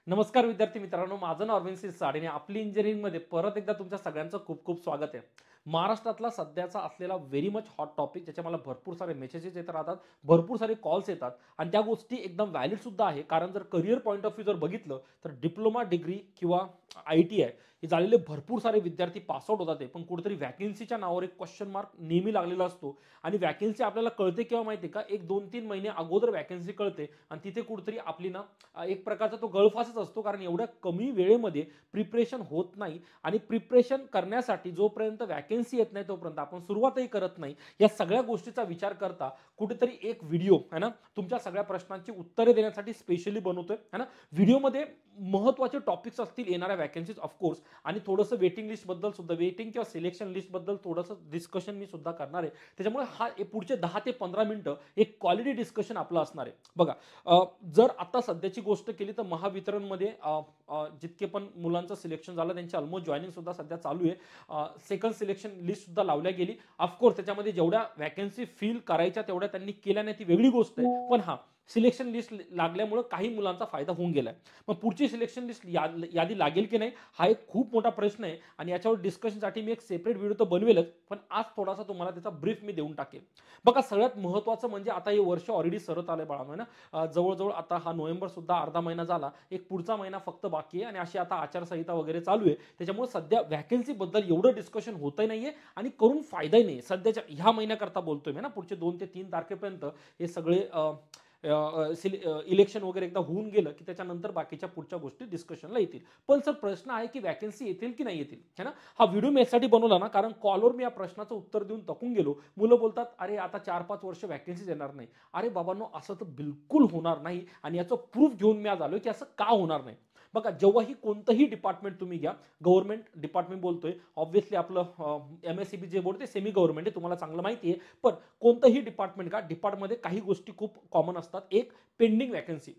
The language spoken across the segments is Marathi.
नमस्कार विद्यार्थी मित्रांनो, माझं नाव अरविंद सिरसाट आणि आपली इंजिनिअरिंगमध्ये परत एकदा तुमच्या सगळ्यांचं खूप खूप स्वागत आहे. महाराष्ट्रातला सध्याचा असलेला व्हेरी मच हॉट टॉपिक, ज्याच्या मला भरपूर सारे मेसेजेस येत राहतात, भरपूर सारे कॉल्स येतात आणि त्या गोष्टी एकदम व्हॅलिड सुद्धा आहे. कारण जर करिअर पॉईंट ऑफ व्ह्यू जर बघितलं तर डिप्लोमा डिग्री किंवा ITI हे झालेले भरपूर सारे विद्यार्थी पासआउट होतात आहे. पण कुठेतरी व्हॅकन्सीच्या नावावर एक क्वेश्चन मार्क नेहमी लागलेला असतो आणि व्हॅकन्सी आपल्याला कळते केव्हा माहिती आहे का? एक 2-3 महिने अगोदर व्हॅकन्सी कळते आणि तिथे कुठेतरी आपली ना एक प्रकारचा तो गळफासच असतो. कारण एवढ्या कमी वेळेमध्ये प्रिपरेशन होत नाही आणि प्रिपरेशन करण्यासाठी जोपर्यंत व्हॅकन्सी येत नाही तोपर्यंत आपण सुरुवातही करत नाही. या सगळ्या गोष्टीचा विचार करता कुठेतरी एक व्हिडिओ आहे ना, तुमच्या सगळ्या प्रश्नांची उत्तरे देण्यासाठी स्पेशली बनवतोय आहे ना. व्हिडिओमध्ये महत्त्वाचे टॉपिक्स असतील येणाऱ्या व्हॅकन्सीज ऑफकोर्स, आणि थोडंसं वेटिंग लिस्ट बद्दल सुद्धा, वेटिंग किंवा सिलेक्शन लिस्ट बद्दल थोडंसं डिस्कशन मी सुद्धा करणार आहे. त्याच्यामुळे हा पुढचे 10 ते 15 मिनिटं एक क्वालिटी डिस्कशन आपलं असणार आहे. बघा, जर आता सध्याची गोष्ट केली तर महावितरणमध्ये जितके पण मुलांचं सिलेक्शन झालं त्यांची ऑलमोस्ट जॉईनिंग सुद्धा सध्या चालू आहे. सेकंड सिलेक्शन लिस्ट सुद्धा लावल्या गेली. ऑफकोर्स त्याच्यामध्ये जेवढ्या व्हॅकन्सी फिल करायच्या तेवढ्या त्यांनी केल्या नाही, ती वेगळी गोष्ट आहे. पण हा सिलेक्शन लिस्ट लागल्यामुळे काही मुलांचा फायदा होऊन गेलाय. मग पुढची सिलेक्शन लिस्ट यादी लागेल की नाही हा एक खूप मोठा प्रश्न आहे आणि याच्यावर डिस्कशनसाठी मी एक सेपरेट व्हिडिओ तर बनवेलच, पण आज थोडासा तुम्हाला त्याचा ब्रीफ मी देऊन टाकेल. बघा, सगळ्यात महत्त्वाचं म्हणजे आता हे वर्ष ऑलरेडी सरत आलंय बाळांनो ना. जवळजवळ आता हा नोव्हेंबर सुद्धा अर्धा महिना झाला, एक पुढचा महिना फक्त बाकी आहे आणि अशी आता आचारसंहिता वगैरे चालू आहे. त्याच्यामुळे सध्या व्हॅकन्सी बद्दल एवढं डिस्कशन होतही नाहीये आणि करून फायदाही नाही. सध्याच्या ह्या महिन्याकरता बोलतोय मी ना, पुढचे 2 ते 3 तारखेपर्यंत हे सगळे इलेक्शन वगैरे एकदा होऊन गेलं की त्याच्यानंतर बाकीच्या पुढच्या गोष्टी डिस्कशनला येतील. पण सर प्रश्न आहे की व्हॅकन्सी येतील की नाही येतील, है ना. हा व्हिडिओ मी यासाठी बनवला ना, कारण कॉलवर मी या प्रश्नाचं उत्तर देऊन थकून गेलो. मुलं बोलतात, अरे आता 4-5 वर्ष व्हॅकन्सीज येणार नाही. अरे बाबांनो, असं तर बिलकुल होणार नाही आणि याचं प्रूफ घेऊन मी आज आलोय की असं का होणार नाही. बघा, जेव्हाही कोणतंही डिपार्टमेंट तुम्ही घ्या, गव्हर्नमेंट डिपार्टमेंट बोलतोय, ऑब्व्हियसली आपलं MSCB जे बोर्ड ते सेमी गव्हर्नमेंट आहे, तुम्हाला चांगलं माहिती आहे. पण कोणतंही डिपार्टमेंट का, डिपार्टमध्ये काही गोष्टी खूप कॉमन असतात. एक, पेंडिंग वॅकन्सी.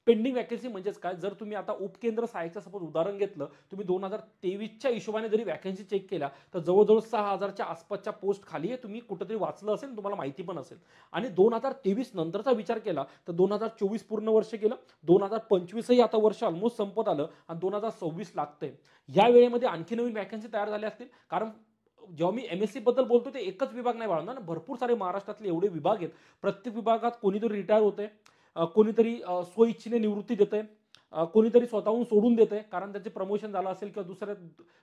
पेंडिंग वॅकन्सी म्हणजेच काय? जर तुम्ही आता उपकेंद्र सहाय्यकचं सपोज उदाहरण घेतलं, तुम्ही 2023च्या हिशोबाने जरी वॅकन्सी चेक केल्या तर जवळजवळ 6,000च्या आसपासच्या पोस्ट खाली आहे. तुम्ही कुठेतरी वाचलं असेल, तुम्हाला माहिती पण असेल. आणि 2023 नंतरचा विचार केला तर 2024 पूर्ण वर्ष गेलं, 2025ही आता वर्ष ऑलमोस्ट संपत आलं आणि 2026 लागतंय. या वेळेमध्ये आणखी नवीन वॅकन्सी तयार झाल्या असतील. कारण जेव्हा मी MSc बद्दल बोलतो ते एकच विभाग नाही बाळगणार ना, भरपूर सारे महाराष्ट्रातले एवढे विभाग आहेत. प्रत्येक विभागात कोणीतरी रिटायर होते, कोणीतरी स्वइच्छेने निवृत्ती देते, कोणीतरी स्वतःहून सोडून देते कारण त्याचे प्रमोशन झालं असेल किंवा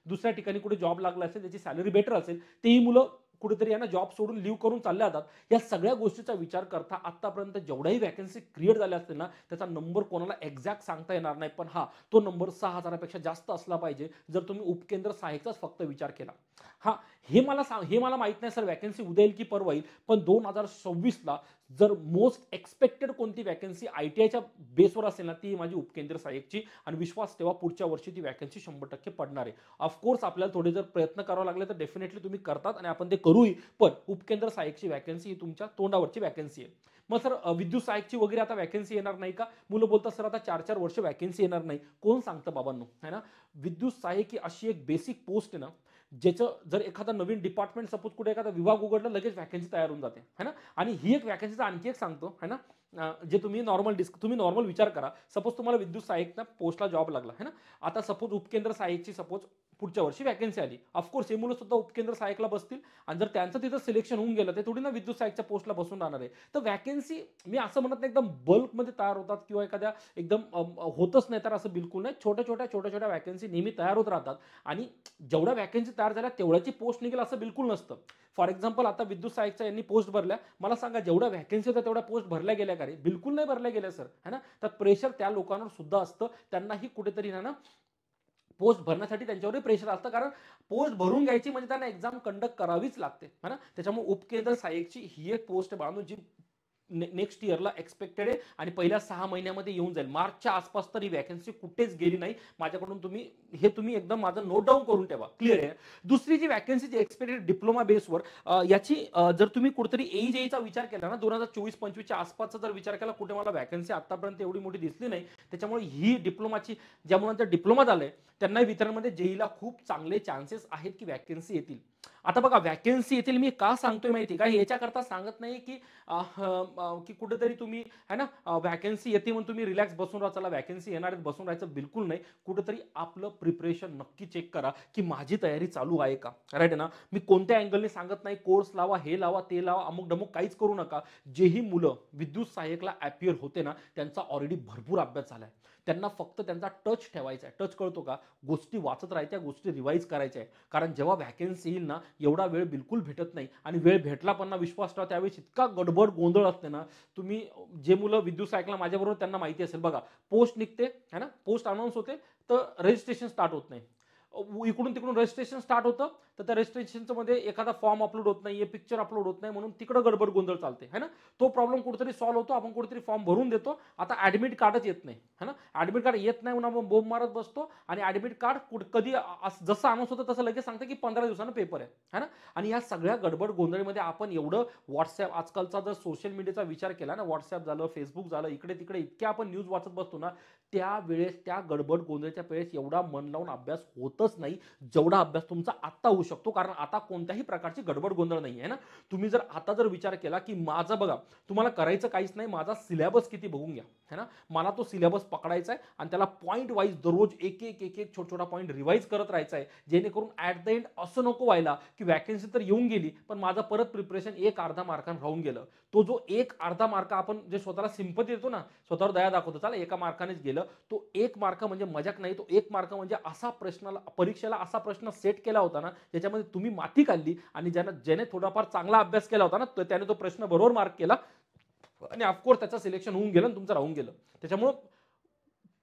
दुसऱ्या ठिकाणी कुठे जॉब लागला असेल, त्याची सॅलरी बेटर असेल, तेही मुलं कुठेतरी यांना जॉब सोडून लिव्ह करून चालले जातात. या सगळ्या गोष्टीचा विचार करता आतापर्यंत जेवढ्याही वॅकन्सी क्रिएट झाल्या असतील ना, त्याचा नंबर कोणाला एक्झॅक्ट सांगता येणार नाही. पण हा, तो नंबर 6,000पेक्षा जास्त असला पाहिजे जर तुम्ही उपकेंद्र सहाय्यकचाच फक्त विचार केला. हा, हे मला माहित नाही सर व्हॅकन्सी उद्या येईल की परवा येईल, पण 2026ला जर मोस्ट एक्सपेक्टेड कोणती वॅकन्सी ITIच्या बेसवर असेल ना, ती माझी उपकेंद्र सहाय्यकची. आणि विश्वास ठेवा, पुढच्या वर्षी ती वॅकन्सी 100% पडणार आहे. ऑफकोर्स आपल्याला थोडे जर प्रयत्न करावे लागले तर डेफिनेटली तुम्ही करतात आणि आपण ते करूही. पण उपकेंद्र सहाय्यकची वॅकन्सी ही तुमच्या तोंडावरची वॅकन्सी आहे. मग सर विद्युत सहाय्यकची वगैरे आता वॅकन्सी येणार नाही का? मुलं बोलतात सर आता 4-4 वर्ष वॅकन्सी येणार नाही. कोण सांगतं बाबांनो, है ना. विद्युत सहाय्यक ही अशी एक बेसिक पोस्ट आहे ना, ज्याचं जर एखादा नवीन डिपार्टमेंट सपोज कुठे एखादा विभाग उघडला, लगेच वॅकन्सी तयार होऊन जाते, है ना. आणि ही एक वॅकन्सीचा आणखी एक सांगतो, है ना. जे तुम्ही नॉर्मल विचार करा. सपोज तुम्हाला विद्युत सहाय्यक पोस्टला जॉब लागला, है ना. आता सपोज उपकेंद्र सहाय्यकची सपोज पुढच्या वर्षी वॅकन्सी आली. ऑफकोर्स हे मुलं सुद्धा उपकेंद्र सहाय्यकला बसतील आणि जर त्यांचं तिथं सिलेक्शन होऊन गेलं, ते थोडी ना विद्युत सहाय्यकच्या पोस्टला बसून राहणार आहे. तर वॅकन्सी मी असं म्हणत नाही एकदम बल्कमध्ये तयार होतात किंवा एखाद्या एकदम होतच नाही, तर असं बिलकुल नाही. छोट्या वॅकन्सी नेहमी तयार होत राहतात आणि जेवढ्या वॅकन्सी तयार झाल्या तेवढ्याची पोस्ट निघेल असं बिलकुल नसतं. फॉर एक्झाम्पल, आता विद्युत सहाय्यकच्या यांनी पोस्ट भरल्या, मला सांगा जेवढ्या वॅकन्सी होत्या तेवढ्या पोस्ट भरल्या गेल्या का रे? बिलकुल नाही भरल्या गेल्या सर, है ना. तर प्रेशर त्या लोकांवर सुद्धा असतं. त्यांनाही कुठेतरी ना पोस्ट भरण्यासाठी त्यांच्यावर प्रेशर असतं, कारण पोस्ट भरून घ्यायची म्हणजे त्यांना एक्झाम कंडक्ट करावीच लागते, है ना. त्याच्यामुळे उपकेंद्र सहाय्यकची ही एक पोस्ट आहे बाळांनो, जी नेक्स्ट इयरला एक्सपेक्टेड आहे आणि पहिल्या 6 महिन्यामध्ये येऊन जाईल. मार्चच्या आसपास तरी वॅकन्सी कुठेच गेली नाही माझ्याकडून. तुम्ही एकदम माझं नोट डाऊन करून ठेवा, क्लिअर आहे. दुसरी जी वॅकन्सी जी एक्सपेक्टेड डिप्लोमा बेसवर, याची जर तुम्ही कुठेतरी AJचा विचार केला ना, 2024-25च्या आसपासचा जर विचार केला, कुठे मला वॅकन्सी आतापर्यंत एवढी मोठी दिसली नाही. त्याच्यामुळे ही डिप्लोमाची, ज्या मुलांचा डिप्लोमा झालाय त्यांना वितरणमध्ये JEEला खूप चांगले चान्सेस आहेत की वॅकन्सी येतील. आता बघा वॅकन्सी येथील मी का सांगतोय माहिती का, याच्याकरता सांगत नाही की की कुठेतरी तुम्ही है ना वॅकन्सी येते म्हणून तुम्ही रिलॅक्स बसून राहा, चला वॅकन्सी येणार आहेत बसून राहायचं, बिलकुल नाही. कुठेतरी आपलं प्रिपरेशन नक्की चेक करा की माझी तयारी चालू आहे का, राईट आहे ना. मी कोणत्या अँगलने सांगत नाही कोर्स लावा, हे लावा, ते लावा, अमुक डमुक काहीच करू नका. जेही मुलं विद्युत सहाय्यकला अपियर होते ना, त्यांचा ऑलरेडी भरपूर अभ्यास झालाय. त्यांना फक्त त्यांचा टच ठेवायचा आहे. टच कळतो का, गोष्टी वाचत राहायच्या, गोष्टी रिवाईज करायच्या आहे. कारण जेव्हा वॅकन्सी येईल ना, एवढा वेळ बिलकुल भेटत नाही. आणि वेळ भेटला पण ना, विश्वास ठेवा त्यावेळेस इतका गडबड गोंधळ असते ना. तुम्ही जे मुलं विद्युत सायकलला माझ्याबरोबर त्यांना माहिती असेल बघा, पोस्ट निघते है ना, पोस्ट अनाऊन्स होते, तर रजिस्ट्रेशन स्टार्ट होत नाही. इकडून तिकडून रजिस्ट्रेशन स्टार्ट होतं, तर त्या रजिस्ट्रेशनचं मध्ये एखादा फॉर्म अपलोड होत नाहीये, पिक्चर अपलोड होत नाही, म्हणून तिकडं गडबड गोंधळ चालते है ना. तो प्रॉब्लेम कुठेतरी सॉल्व्ह होतो, आपण कुठेतरी फॉर्म भरून देतो. आता ऍडमिट कार्डच येत नाही है ना, ऍडमिट कार्ड येत नाही म्हणून आपण बोंब मारत बसतो. आणि ऍडमिट कार्ड कधी जसं अनाऊन्स होतं तसं लगेच सांगतं की 15 दिवसानं पेपर आहे ना. आणि या सगळ्या गडबड गोंधळीमध्ये आपण एवढं व्हॉट्सअप, आजकालचा जर सोशल मीडियाचा विचार केला ना, व्हॉट्सअप झालं, फेसबुक झालं, इकडे तिकडे इतक्या आपण न्यूज वाचत बसतो ना, त्यावेळेस त्या गडबड गोंधळच्या वेळेस एवढा मन लावून अभ्यास होतच नाही जेवढा अभ्यास तुमचा आता होऊ शकतो. कारण आता कोणत्याही प्रकारची गडबड गोंधळ नाही आहे ना. तुम्ही जर आता जर विचार केला की माझं बघा, तुम्हाला करायचं काहीच नाही, माझा सिलेबस किती बघून घ्या है ना. मला तो सिलेबस पकडायचा आहे आणि त्याला पॉईंट वाईज दररोज एक एक एक एक छोटा छोटा पॉईंट रिवाईज करत राहायचा आहे. जेणेकरून ऍट द एंड असं नको व्हायला की वॅकन्सी तर येऊन गेली पण माझं परत प्रिपरेशन एक अर्धा मार्कानं राहून गेलं. तो जो एक अर्धा मार्क आपण जे स्वतःला सिंपती देतो ना, स्वतःवर दया दाखवतो, चला एका मार्कानेच गेलं, तो एक मार्क म्हणजे मजाक नाही. तो एक मार्क म्हणजे असा प्रश्नाला, परीक्षेला असा प्रश्न सेट केला होता ना, ज्याच्यामध्ये तुम्ही माती काढली आणि ज्याने थोडाफार चांगला अभ्यास केला होता ना, त्याने तो प्रश्न बरोबर मार्क केला आणि ऑफकोर्स त्याचं सिलेक्शन होऊन गेलं आणि तुमचं राहून गेलं. त्याच्यामुळं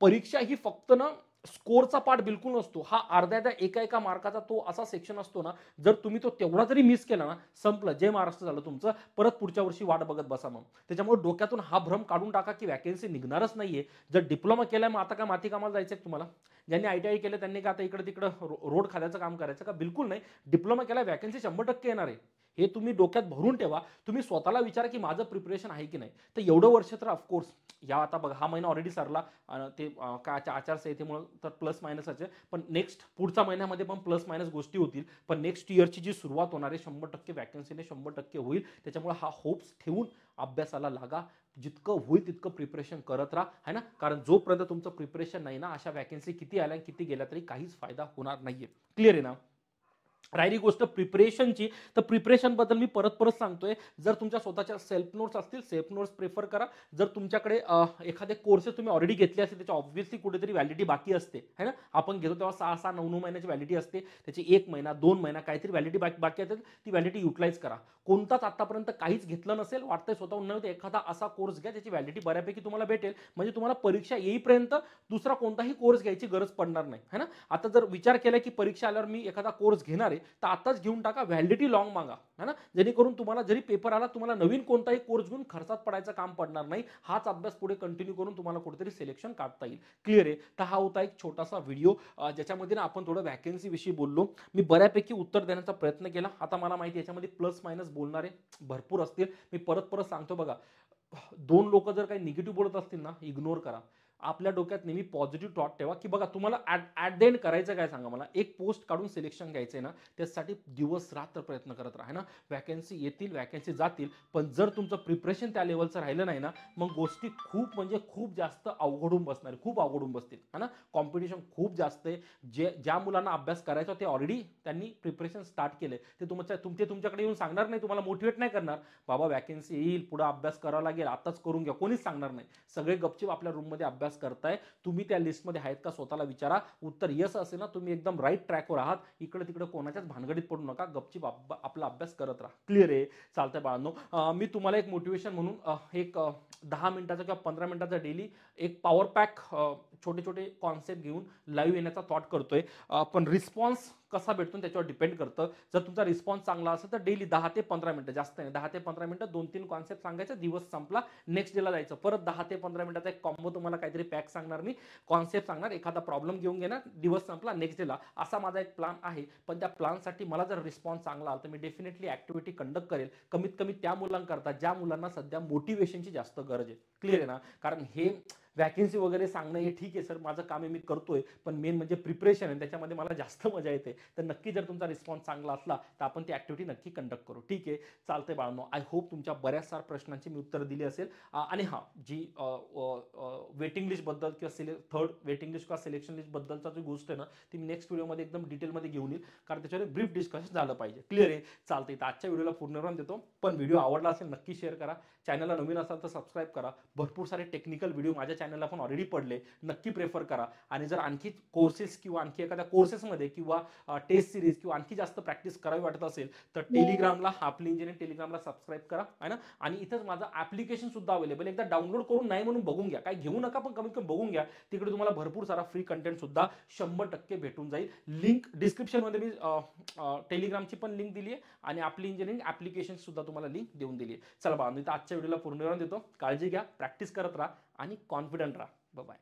परीक्षा ही फक्त ना स्कोरचा पार्ट बिलकुल नसतो. हा अर्ध्या एका एका मार्काचा तो असा सेक्शन असतो ना, जर तुम्ही तो तेवढा जरी मिस केला ना, संपलं, जय महाराष्ट्र झालं तुमचं. परत पुढच्या वर्षी वाट बघत बसा मग. त्याच्यामुळे डोक्यातून हा भ्रम काढून टाका की वॅकन्सी निघणारच नाहीये. जर डिप्लोमा केलाय मग आता काय माती कामाला जायचंय तुम्हाला. ज्यांनी आयटीआय केलं त्यांनी का आता इकडे तिकडं रोड खाद्याचं काम करायचं का, बिलकुल नाही. डिप्लोमा केला वॅकन्सी 100% येणार आहे, हे तुम्ही डोक्यात भरून ठेवा. तुम्ही स्वतःला विचारा की माझं प्रिपरेशन आहे की नाही. तर एवढं वर्ष तर ऑफकोर्स या, आता बघा हा महिना ऑलरेडी सरला, ते काय आचारसंहितेमुळे तर प्लस मायनसच आहे. पण नेक्स्ट पुढच्या महिन्यामध्ये पण प्लस मायनस गोष्टी होतील. पण नेक्स्ट इयरची जी सुरुवात होणार आहे 100% वॅकन्सीने 100% होईल. त्याच्यामुळे हा होप्स ठेवून अभ्यासाला लागा. जितकं होईल तितकं प्रिपरेशन करत राहा है ना. कारण जोपर्यंत तुमचं प्रिपरेशन नाही ना, अशा वॅकन्सी किती आल्या किती गेल्या तरी काहीच फायदा होणार नाहीये. क्लिअर आहे ना. राहिली गोष्ट प्रिपरेशनची, तर प्रिपरेशन बद्दल मी परत परत सांगतोय, जर तुमच्या स्वतःच्या सेल्फ नोट्स असतील सेल्फ नोट्स प्रेफर करा. जर तुमच्याकडे एखादे कोर्सेस तुम्ही ऑलरेडी घेतले असतील, त्याची ऑब्व्हियसली कुठेतरी व्हॅलिडिटी बाकी असते है ना. आपण घेतो तेव्हा 6-6, 9-9 महिन्याची व्हॅलिडिटी असते, त्याची 1 महिना 2 महिना काहीतरी व्हॅलिडिटी बाकी असते, ती व्हॅलिडिटी युटिलाइज करा. कोणताच आतापर्यंत काहीच घेतलं नसेल, वाटतंय स्वतःहून नव्हतं, एखादा असा कोर्स घ्या ज्याची व्हॅलिडिटी बऱ्यापैकी तुम्हाला भेटेल. म्हणजे तुम्हाला परीक्षा येईपर्यंत दुसरा कोणताही कोर्स घ्यायची गरज पडणार नाही है ना. आता जर विचार केला की परीक्षा आल्यावर मी एखादा कोर्स घेणार आहे, तर आताच घेऊन टाका, व्हॅलिडिटी लॉंग मागा है ना. जेणेकरून तुम्हाला जरी पेपर आला, तुम्हाला नवीन कोणताही कोर्स घेऊन खर्चात पडायचं काम पडणार नाही. हाच अभ्यास पुढे कंटिन्यू करून तुम्हाला कुठेतरी सिलेक्शन काढता येईल. क्लिअर आहे. तर हा होता एक छोटासा व्हिडिओ, ज्याच्यामध्ये ना आपण थोडं वॅकन्सी विषयी बोललो. मी बऱ्यापैकी उत्तर देण्याचा प्रयत्न केला. आता मला माहिती याच्यामध्ये प्लस मायनस बोलणारे भरपूर असतील. मी परत परत सांगतो बघा, 2 लोक जर काही निगेटिव्ह बोलत असतील ना, इग्नोर करा. आपल्या डोक्यात नेहमी पॉझिटिव्ह थॉट ठेवा की बघा तुम्हाला ऍट द एंड करायचं काय सांगा मला. एक पोस्ट काढून सिलेक्शन घ्यायचंय ना, त्यासाठी दिवस रात्र प्रयत्न करत राहा ना. वॅकन्सी येतील, वॅकन्सी जातील, पण जर तुमचं प्रिपरेशन त्या लेवलचं राहिलं नाही ना, मग गोष्टी खूप म्हणजे खूप जास्त अवघडून बसणार, खूप अवघडून बसतील है ना. कॉम्पिटिशन खूप जास्त आहे. ज्या मुलांना अभ्यास करायचा ते ऑलरेडी त्यांनी प्रिपरेशन स्टार्ट केलंय, ते तुमच्याकडे येऊन सांगणार नाही, तुम्हाला मोटिवेट नाही करणार, बाबा वॅकन्सी येईल, पुढे अभ्यास करावा लागेल, आताच करून घ्या, कोणीच सांगणार नाही. सगळे गपचीप आपल्या रूममध्ये अभ्यास करताय. तुम्ही त्या लिस्टमध्ये आहेत का स्वतःला विचारा. उत्तर यस असेल ना, तुम्ही एकदम राईट ट्रॅकवर आहात. इकडे तिकडे कोणाच्याच भानगडीत पडू नका, गपचीप आपला अभ्यास करत राहा. क्लिअर आहे. चालतंय बाळांनो, मी तुम्हाला एक मोटिवेशन म्हणून एक 10 मिनिटाचा किंवा 15 मिनिटाचा डेली एक पॉवर पॅक छोटे छोटे कॉन्सेप्ट घेऊन लाईव्ह येण्याचा थॉट करतोय. पण रिस्पॉन्स कसा भेटतो त्याच्यावर डिपेंड करतं. जर तुमचा रिस्पॉन्स चांगला असेल तर डेली 10 ते 15 मिनिटं, जास्त नाही, 10 ते 15 मिनिटं 2-3 कॉन्सेप्ट सांगायचं, दिवस संपला, नेक्स्ट डेला जायचं. परत 10 ते 15 मिनिटाचा एक कॉम्बो तुम्हाला काहीतरी पॅक सांगणार मी, कॉन्सेप्ट सांगणार, एखादा प्रॉब्लेम घेऊन घेणार, दिवस संपला, नेक्स्ट डेला. असा माझा एक प्लॅन आहे. पण त्या प्लॅनसाठी मला जर रिस्पॉन्स चांगला आला तर मी डेफिनेटली ऍक्टिव्हिटी कंडक्ट करेल, कमीत कमी त्या मुलांकरता ज्या मुलांना सध्या मोटिवेशनची जास्त गरज आहे. क्लिअर आहे ना. कारण हे वॅकन्सी वगैरे सांगणं हे ठीक आहे सर, माझं काम आहे, मी करतोय, पण मेन म्हणजे प्रिपरेशन आहे, त्याच्यामध्ये मला जास्त मजा येते. तर नक्की जर तुमचा रिस्पॉन्स चांगला असला तर आपण ती ऍक्टिव्हिटी नक्की कंडक्ट करू. ठीक आहे, चालतंय बाळांनो. आय होप तुमच्या बऱ्याच साऱ्या प्रश्नांची मी उत्तर दिली असेल. आणि हां, जी वेटिंग लिस्टबद्दल किंवा थर्ड वेटिंग लिस्ट किंवा सिलेक्शन लिस्टबद्दलचा जी गोष्ट आहे ना, ती मी नेक्स्ट व्हिडिओमध्ये एकदम डिटेलमध्ये घेऊन येईल, कारण त्याच्यावर ब्रीफ डिस्कशन झालं पाहिजे. क्लिअर आहे? चालतंय. तर आजच्या व्हिडिओला पूर्णविराम देतो. पण व्हिडिओ आवडला असेल नक्की शेअर करा. चॅनलला नवीन असाल तर सबस्क्राईब करा. भरपूर सारे टेक्निकल व्हिडिओ माझ्या चॅनलला पण ऑलरेडी पडले, नक्की प्रेफर करा. आणि जर आणखी कोर्सेस किंवा आणखी एखाद्या कोर्सेसमध्ये किंवा टेस्ट सिरीज किंवा आणखी जास्त प्रॅक्टिस करावी वाटत असेल तर टेलिग्रामला, आपली इंजिनिअरिंग टेलिग्रामला सबस्क्राईब करा, आहे ना. आणि इथंच माझं ऍप्लिकेशन सुद्धा अवेलेबल, एकदा डाउनलोड करून नाही म्हणून बघून घ्या, काय घेऊ नका पण कमीत कमी बघून घ्या. तिकडे तुम्हाला भरपूर सारा फ्री कंटेंट सुद्धा 100% भेटून जाईल. लिंक डिस्क्रिप्शनमध्ये मी टेलिग्रामची पण लिंक दिली आहे आणि आपली इंजिनिअरिंग ऍप्लिकेशन सुद्धा तुम्हाला लिंक देऊन दिली आहे. चला बा, मी तर आजच्या व्हिडिओला पूर्ण देतो. काळजी घ्या, प्रॅक्टिस करत राहा आणि कॉन्फिडंट राहा. बाय.